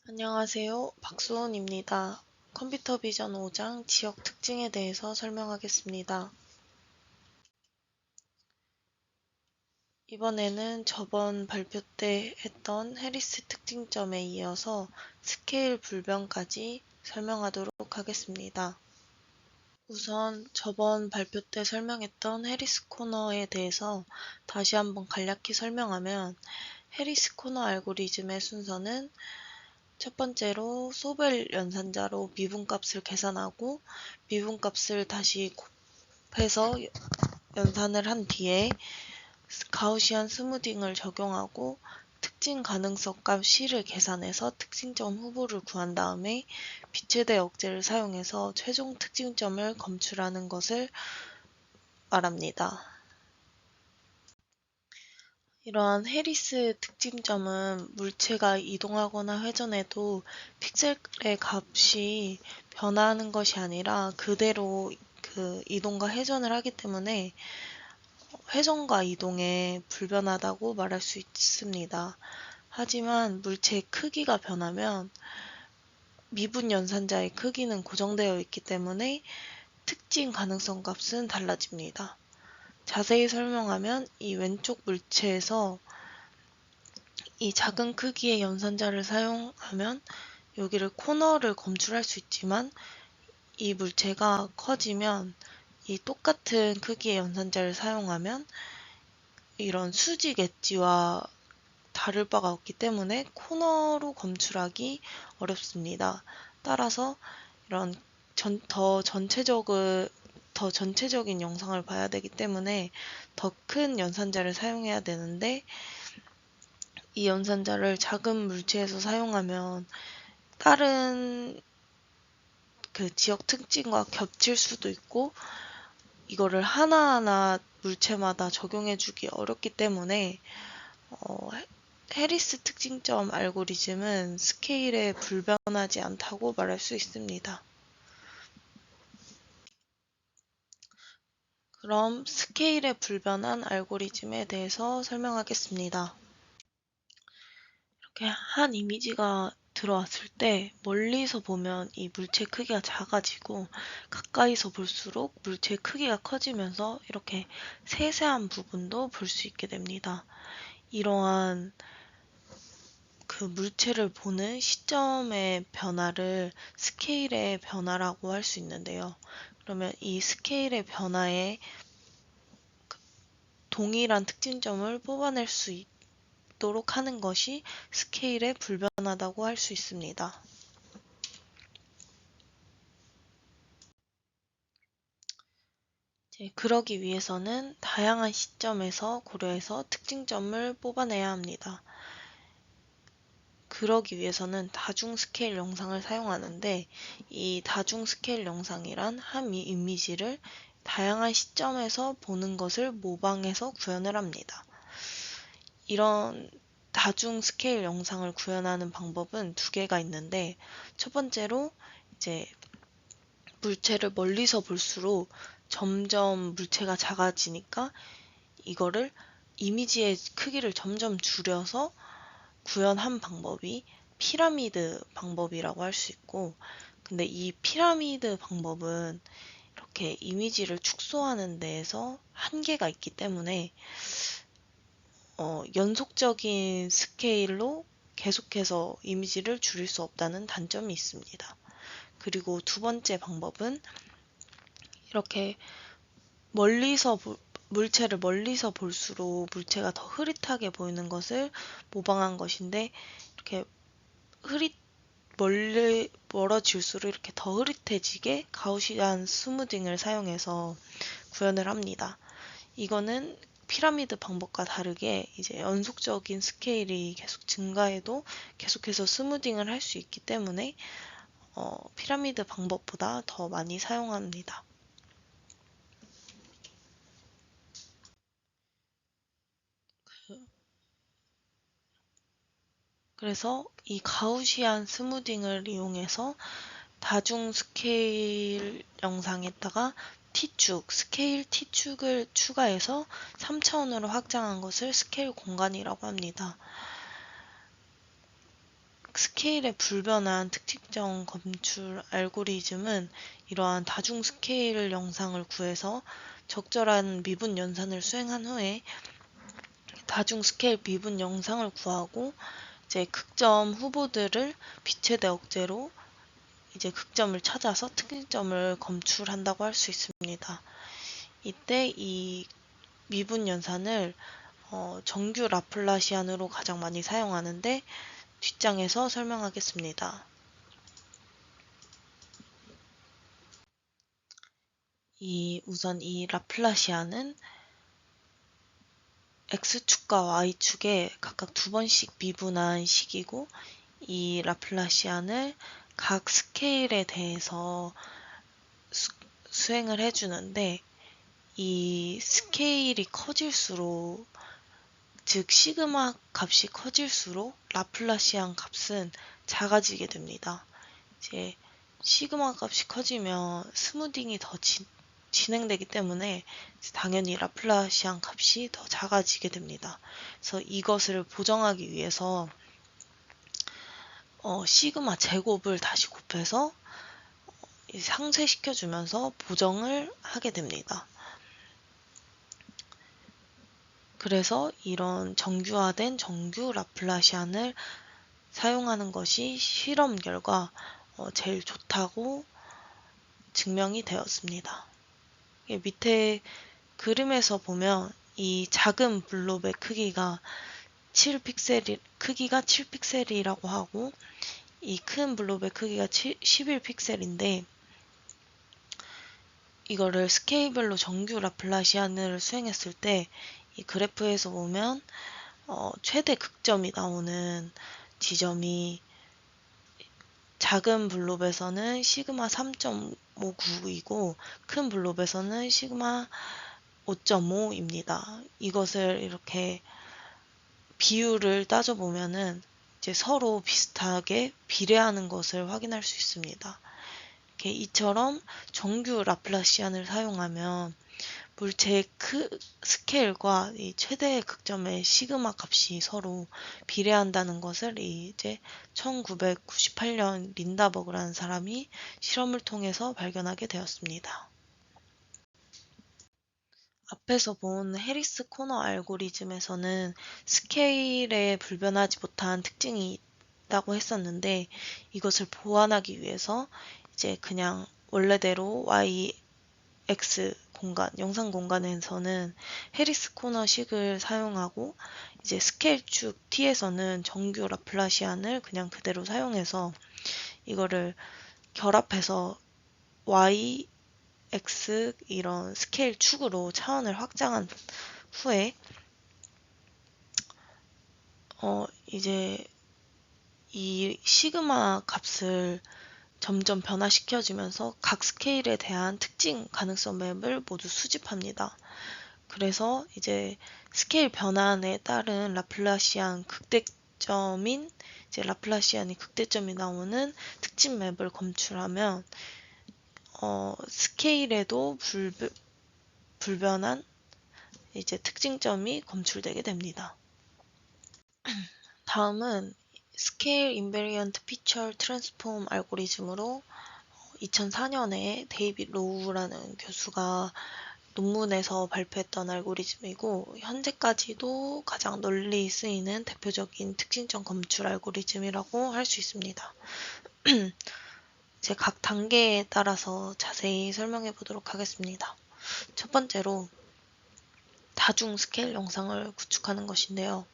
안녕하세요. 박수원입니다. 컴퓨터 비전 5장 지역 특징에 대해서 설명하겠습니다. 이번에는 저번 발표 때 했던 해리스 특징점에 이어서 스케일 불변까지 설명하도록 하겠습니다. 우선 저번 발표 때 설명했던 해리스 코너에 대해서 다시 한번 간략히 설명하면 해리스 코너 알고리즘의 순서는 첫 번째로 소벨 연산자로 미분값을 계산하고 미분값을 다시 곱해서 연산을 한 뒤에 가우시안 스무딩을 적용하고 특징 가능성 값 C를 계산해서 특징점 후보를 구한 다음에 비체대 억제를 사용해서 최종 특징점을 검출하는 것을 말합니다. 이러한 해리스 특징점은 물체가 이동하거나 회전해도 픽셀의 값이 변화하는 것이 아니라 그대로 이동과 회전을 하기 때문에 회전과 이동에 불변하다고 말할 수 있습니다. 하지만 물체의 크기가 변하면 미분 연산자의 크기는 고정되어 있기 때문에 특징 가능성 값은 달라집니다. 자세히 설명하면 이 왼쪽 물체에서 이 작은 크기의 연산자를 사용하면 여기를 코너를 검출할 수 있지만 이 물체가 커지면 이 똑같은 크기의 연산자를 사용하면 이런 수직 엣지와 다를 바가 없기 때문에 코너로 검출하기 어렵습니다. 따라서 이런 더 전체적인 영상을 봐야 되기 때문에 더 큰 연산자를 사용해야 되는데 이 연산자를 작은 물체에서 사용하면 다른 지역 특징과 겹칠 수도 있고 이거를 하나하나 물체마다 적용해주기 어렵기 때문에 해리스 특징점 알고리즘은 스케일에 불변하지 않다고 말할 수 있습니다. 그럼 스케일에 불변한 알고리즘에 대해서 설명하겠습니다. 이렇게 한 이미지가 들어왔을 때 멀리서 보면 이 물체 크기가 작아지고 가까이서 볼수록 물체 크기가 커지면서 이렇게 세세한 부분도 볼 수 있게 됩니다. 이러한 물체를 보는 시점의 변화를 스케일의 변화라고 할 수 있는데요. 그러면 이 스케일의 변화에 동일한 특징점을 뽑아낼 수 있도록 하는 것이 스케일에 불변하다고 할 수 있습니다. 그러기 위해서는 다양한 시점에서 고려해서 특징점을 뽑아내야 합니다. 그러기 위해서는 다중 스케일 영상을 사용하는데 이 다중 스케일 영상이란 한 이미지를 다양한 시점에서 보는 것을 모방해서 구현을 합니다. 이런 다중 스케일 영상을 구현하는 방법은 두 개가 있는데 첫 번째로 이제 물체를 멀리서 볼수록 점점 물체가 작아지니까 이거를 이미지의 크기를 점점 줄여서 구현한 방법이 피라미드 방법이라고 할 수 있고, 근데 이 피라미드 방법은 이렇게 이미지를 축소하는 데에서 한계가 있기 때문에 연속적인 스케일로 계속해서 이미지를 줄일 수 없다는 단점이 있습니다. 그리고 두 번째 방법은 이렇게 물체를 멀리서 볼수록 물체가 더 흐릿하게 보이는 것을 모방한 것인데 이렇게 멀어질수록 이렇게 더 흐릿해지게 가우시안 스무딩을 사용해서 구현을 합니다. 이거는 피라미드 방법과 다르게 이제 연속적인 스케일이 계속 증가해도 계속해서 스무딩을 할 수 있기 때문에 피라미드 방법보다 더 많이 사용합니다. 그래서 이 가우시안 스무딩을 이용해서 다중 스케일 영상에다가 스케일 T축을 추가해서 3차원으로 확장한 것을 스케일 공간이라고 합니다. 스케일의 불변한 특징점 검출 알고리즘은 이러한 다중 스케일 영상을 구해서 적절한 미분 연산을 수행한 후에 다중 스케일 미분 영상을 구하고 이제 극점 후보들을 비최대 억제로 이제 극점을 찾아서 특징점을 검출한다고 할 수 있습니다. 이때 이 미분 연산을 정규 라플라시안으로 가장 많이 사용하는데 뒷장에서 설명하겠습니다. 우선 이 라플라시안은 x축과 y축에 각각 두 번씩 미분한 식이고 이 라플라시안을 각 스케일에 대해서 수행을 해주는데 이 스케일이 커질수록 즉 시그마 값이 커질수록 라플라시안 값은 작아지게 됩니다. 이제 시그마 값이 커지면 스무딩이 더 진행되기 때문에 당연히 라플라시안 값이 더 작아지게 됩니다. 그래서 이것을 보정하기 위해서 시그마 제곱을 다시 곱해서 상쇄시켜주면서 보정을 하게 됩니다. 그래서 이런 정규화된 정규 라플라시안을 사용하는 것이 실험 결과 제일 좋다고 증명이 되었습니다. 밑에 그림에서 보면 이 작은 블록의 크기가 7픽셀이라고 하고 이 큰 블록의 크기가 11픽셀인데 이거를 스케일별로 정규 라플라시안을 수행했을 때 이 그래프에서 보면 최대 극점이 나오는 지점이 작은 블록에서는 시그마 3.59이고 큰 블록에서는 시그마 5.5입니다. 이것을 이렇게 비율을 따져보면은 이제 서로 비슷하게 비례하는 것을 확인할 수 있습니다. 이처럼 정규 라플라시안을 사용하면 물체의 스케일과 이 최대 극점의 시그마 값이 서로 비례한다는 것을 이제 1998년 린다버그라는 사람이 실험을 통해서 발견하게 되었습니다. 앞에서 본 해리스 코너 알고리즘에서는 스케일에 불변하지 못한 특징이 있다고 했었는데 이것을 보완하기 위해서 이제 그냥 원래대로 y, x 공간, 영상 공간에서는 해리스 코너식을 사용하고 이제 스케일 축 t에서는 정규 라플라시안을 그냥 그대로 사용해서 이거를 결합해서 y, x 이런 스케일 축으로 차원을 확장한 후에 이제 이 시그마 값을 점점 변화시켜지면서 각 스케일에 대한 특징 가능성 맵을 모두 수집합니다. 그래서 이제 스케일 변환에 따른 라플라시안 극대점인 이제 라플라시안이 극대점이 나오는 특징 맵을 검출하면 스케일에도 불변한 이제 특징점이 검출되게 됩니다. 다음은 스케일 인베리언트 피처 트랜스폼 알고리즘으로 2004년에 데이빗 로우라는 교수가 논문에서 발표했던 알고리즘이고 현재까지도 가장 널리 쓰이는 대표적인 특징점 검출 알고리즘이라고 할 수 있습니다. 이제 각 단계에 따라서 자세히 설명해 보도록 하겠습니다. 첫 번째로 다중 스케일 영상을 구축하는 것인데요.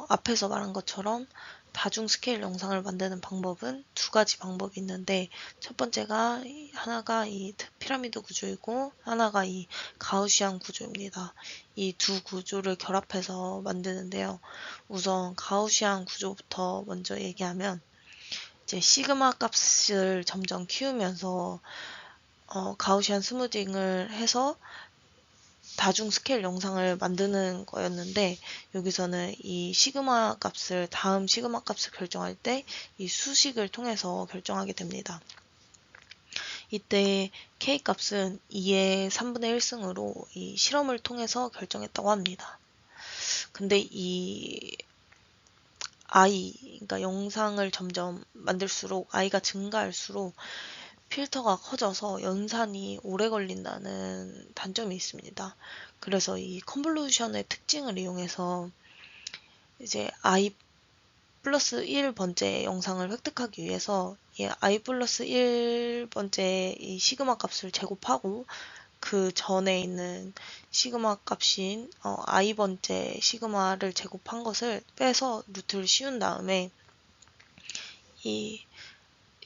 앞에서 말한 것처럼 다중 스케일 영상을 만드는 방법은 두 가지 방법이 있는데 첫 번째가 하나가 이 피라미드 구조이고 하나가 이 가우시안 구조입니다. 이 두 구조를 결합해서 만드는데요. 우선 가우시안 구조부터 먼저 얘기하면 이제 시그마 값을 점점 키우면서 가우시안 스무딩을 해서 다중 스케일 영상을 만드는 거였는데 여기서는 이 시그마 값을 다음 시그마 값을 결정할 때 이 수식을 통해서 결정하게 됩니다. 이때 K 값은 2의 3분의 1승으로 이 실험을 통해서 결정했다고 합니다. 근데 이 그러니까 영상을 점점 만들수록 i가 증가할수록 필터가 커져서 연산이 오래 걸린다는 단점이 있습니다. 그래서 이 컨볼루션의 특징을 이용해서 이제 i 플러스 1번째 영상을 획득하기 위해서 이 i 플러스 1번째 이 시그마 값을 제곱하고 그 전에 있는 시그마 값인 i번째 시그마를 제곱한 것을 빼서 루트를 씌운 다음에 이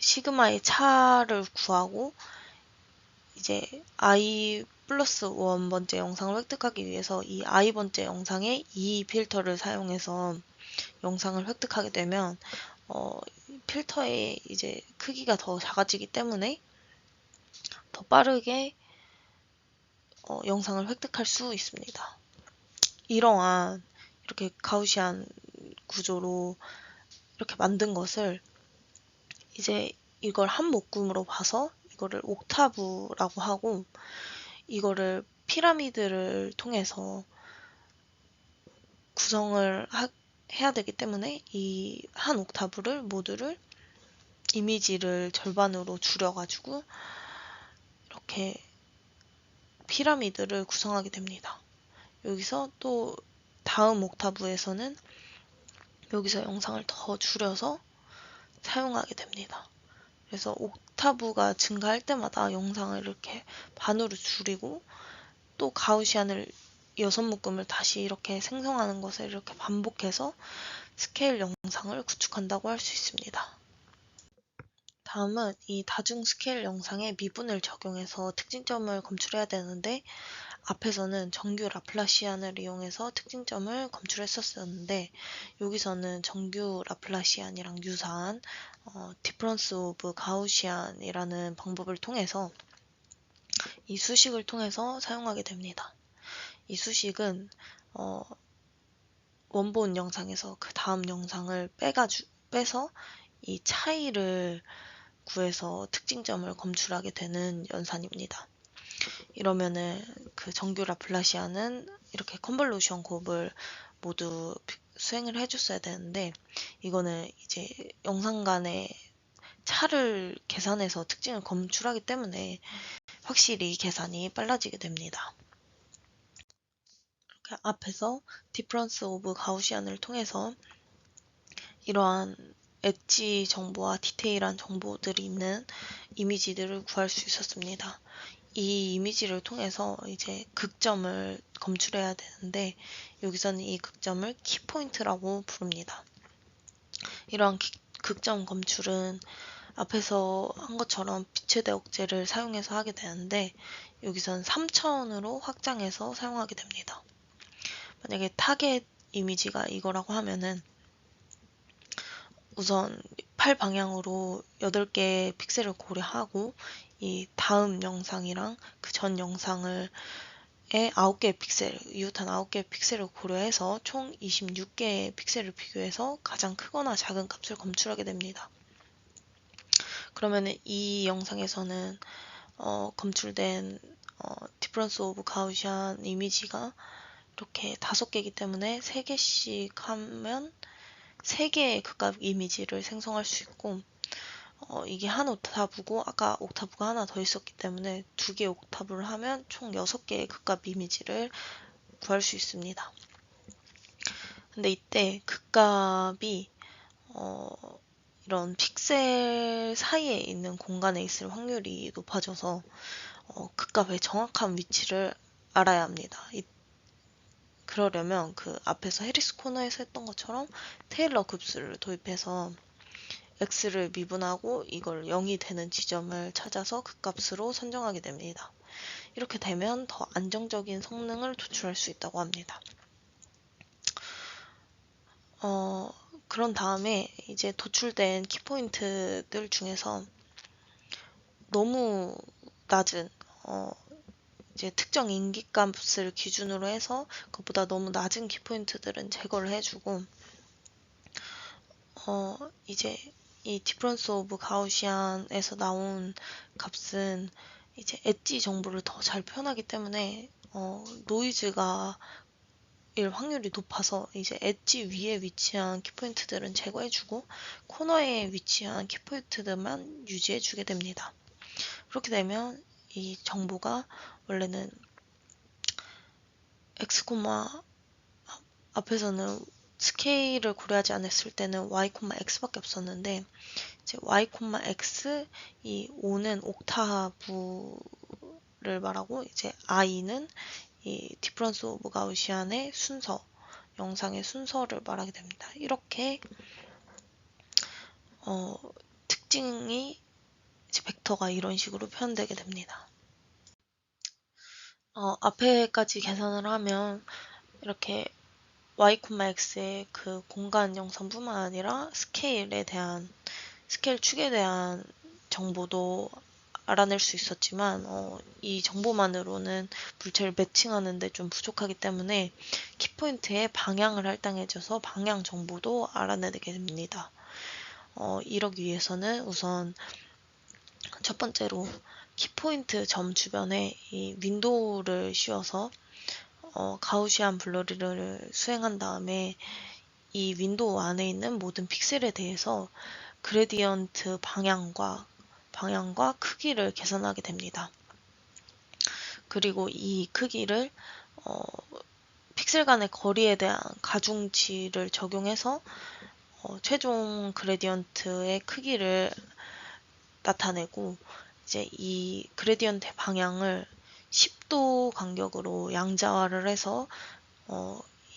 시그마의 차를 구하고 이제 i 플러스 1번째 영상을 획득하기 위해서 이 i번째 영상에 이 필터를 사용해서 영상을 획득하게 되면 필터의 이제 크기가 더 작아지기 때문에 더 빠르게 영상을 획득할 수 있습니다. 이러한 이렇게 가우시안 구조로 이렇게 만든 것을 이제 이걸 한 묶음으로 봐서 이거를 옥타브라고 하고 이거를 피라미드를 통해서 구성을 해야 되기 때문에 이 한 옥타브를 모두를 이미지를 절반으로 줄여가지고 이렇게 피라미드를 구성하게 됩니다. 여기서 또 다음 옥타브에서는 여기서 영상을 더 줄여서 사용하게 됩니다. 그래서 옥타브가 증가할 때마다 영상을 이렇게 반으로 줄이고 또 가우시안을 6묶음을 다시 이렇게 생성하는 것을 이렇게 반복해서 스케일 영상을 구축한다고 할 수 있습니다. 다음은 이 다중 스케일 영상에 미분을 적용해서 특징점을 검출해야 되는데 앞에서는 정규 라플라시안을 이용해서 특징점을 검출했었는데 여기서는 정규 라플라시안이랑 유사한 디퍼런스 오브 가우시안이라는 방법을 통해서 이 수식을 통해서 사용하게 됩니다. 이 수식은 원본 영상에서 그 다음 영상을 빼서 이 차이를 구해서 특징점을 검출하게 되는 연산입니다. 이러면은 그 정규 라플라시안은 이렇게 컨볼루션 곱을 모두 수행을 해줬어야 되는데 이거는 이제 영상 간의 차를 계산해서 특징을 검출하기 때문에 확실히 계산이 빨라지게 됩니다. 이렇게 앞에서 디퍼런스 오브 가우시안을 통해서 이러한 엣지 정보와 디테일한 정보들이 있는 이미지들을 구할 수 있었습니다. 이 이미지를 통해서 이제 극점을 검출해야 되는데 여기서는 이 극점을 키포인트라고 부릅니다. 이러한 극점 검출은 앞에서 한 것처럼 빛의 대역제를 사용해서 하게 되는데 여기서는 3차원으로 확장해서 사용하게 됩니다. 만약에 타겟 이미지가 이거라고 하면은 우선 팔 방향으로 8개의 픽셀을 고려하고 이 다음 영상이랑 그 전 영상을 9개의 픽셀, 이웃한 9개의 픽셀을 고려해서 총 26개의 픽셀을 비교해서 가장 크거나 작은 값을 검출하게 됩니다. 그러면 이 영상에서는 검출된 디퍼런스 오브 가우시안 이미지가 이렇게 5개이기 때문에 3개씩 하면 3개의 극값 이미지를 생성할 수 있고 이게 한 옥타브고 아까 옥타브가 하나 더 있었기 때문에 2개의 옥타브를 하면 총 6개의 극값 이미지를 구할 수 있습니다. 근데 이때 극값이 이런 픽셀 사이에 있는 공간에 있을 확률이 높아져서 극값의 정확한 위치를 알아야 합니다. 그러려면 그 앞에서 해리스 코너에서 했던 것처럼 테일러 급수를 도입해서 x를 미분하고 이걸 0이 되는 지점을 찾아서 극값으로 선정하게 됩니다. 이렇게 되면 더 안정적인 성능을 도출할 수 있다고 합니다. 그런 다음에 이제 도출된 키포인트들 중에서 너무 낮은 이제 특정 인기값을 기준으로 해서 그것보다 너무 낮은 키포인트들은 제거를 해주고 이제 이 디퍼런스 오브 가우시안에서 나온 값은 이제 엣지 정보를 더 잘 표현하기 때문에 노이즈가 확률이 높아서 이제 엣지 위에 위치한 키포인트들은 제거해주고 코너에 위치한 키포인트들만 유지해주게 됩니다. 그렇게 되면 이 정보가 원래는 x, 앞에서는 스케일을 고려하지 않았을 때는 y, x밖에 없었는데 이제 y, x 이 5는 옥타브를 말하고 이제 i는 이 디퍼런스 오브 가우시안의 순서, 영상의 순서를 말하게 됩니다. 이렇게 특징이 이제 벡터가 이런 식으로 표현되게 됩니다. 앞에까지 계산을 하면 이렇게 y, x의 그 공간 영상뿐만 아니라 스케일 축에 대한 정보도 알아낼 수 있었지만 이 정보만으로는 물체를 매칭하는데 좀 부족하기 때문에 키포인트의 방향을 할당해줘서 방향 정보도 알아내게 됩니다. 이러기 위해서는 우선 첫 번째로 키포인트 점 주변에 이 윈도우를 씌워서 가우시안 블러리를 수행한 다음에 이 윈도우 안에 있는 모든 픽셀에 대해서 그레디언트 방향과 크기를 계산하게 됩니다. 그리고 이 크기를 픽셀 간의 거리에 대한 가중치를 적용해서 최종 그레디언트의 크기를 나타내고 이제 이 그레디언트의 방향을 10도 간격으로 양자화를 해서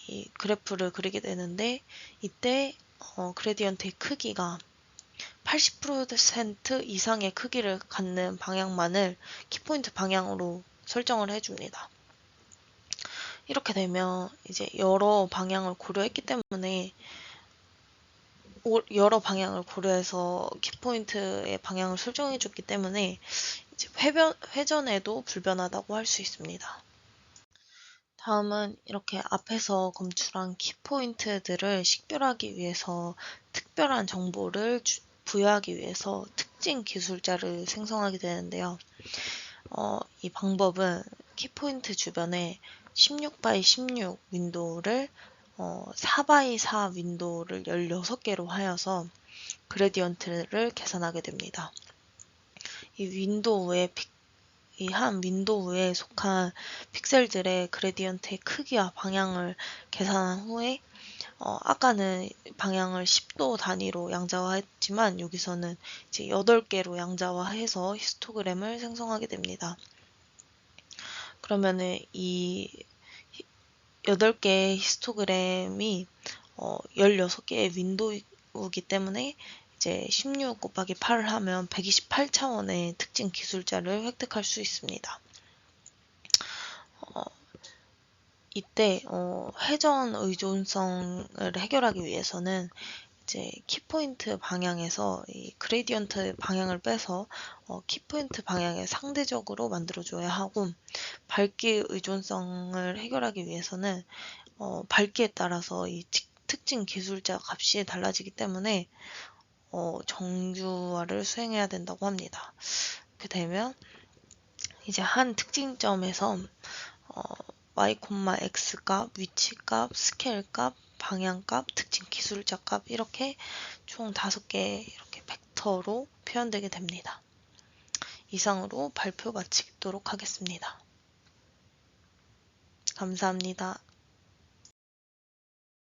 이 그래프를 그리게 되는데 이때 그레디언트의 크기가 80% 이상의 크기를 갖는 방향만을 키포인트 방향으로 설정을 해줍니다. 이렇게 되면 이제 여러 방향을 고려해서 키포인트의 방향을 설정해줬기 때문에 이제 회전에도 불변하다고 할 수 있습니다. 다음은 이렇게 앞에서 검출한 키포인트들을 식별하기 위해서 특별한 정보를 부여하기 위해서 특징 기술자를 생성하게 되는데요. 이 방법은 키포인트 주변에 16x16 윈도우를 4x4 윈도우를 16개로 하여서 그레디언트를 계산하게 됩니다. 이 한 윈도우에 속한 픽셀들의 그레디언트의 크기와 방향을 계산한 후에 아까는 방향을 10도 단위로 양자화했지만 여기서는 이제 8개로 양자화해서 히스토그램을 생성하게 됩니다. 그러면은 이 8개의 히스토그램이 16개의 윈도우이기 때문에 이제 16 곱하기 8을 하면 128차원의 특징 기술자를 획득할 수 있습니다. 이때 회전 의존성을 해결하기 위해서는 이제 키포인트 방향에서 이 그레디언트 방향을 빼서 키포인트 방향에 상대적으로 만들어줘야 하고 밝기 의존성을 해결하기 위해서는 밝기에 따라서 이 특징 기술자 값이 달라지기 때문에 정규화를 수행해야 된다고 합니다. 그렇게 되면 이제 한 특징점에서 y, x 값, 위치 값, 스케일 값, 방향 값, 특징 기술자 값 이렇게 총 5개 이렇게 벡터로 표현되게 됩니다. 이상으로 발표 마치도록 하겠습니다. 감사합니다.